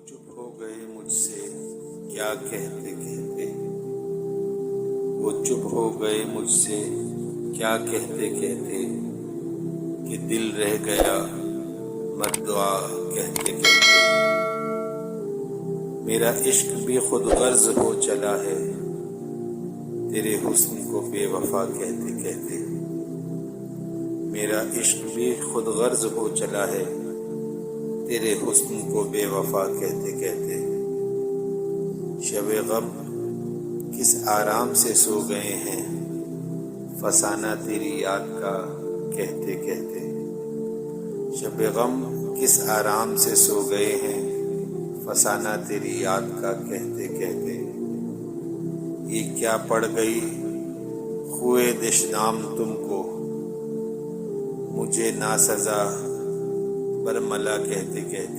چپ ہو گئے مجھ سے کیا کہتے کہتے، وہ چپ ہو گئے مجھ سے کیا کہتے کہتے، کہ دل رہ گیا مدعا کہتے کہتے۔ میرا عشق بھی خود غرض ہو چلا ہے تیرے حسن کو بے وفا کہتے کہتے۔ میرا عشق بھی خود غرض ہو چلا ہے تیرے حسن کو بے وفا کہتے کہتے۔ شب غم کس آرام سے سو گئے ہیں فسانہ تیری یاد کا کہتے کہتے۔ شب غم کس آرام سے سو گئے ہیں فسانہ تیری یاد کا کہتے کہتے۔ یہ کیا پڑ گئی خوئے دشنام تم کو، مجھے ناسزا برملا کہتے کہتے۔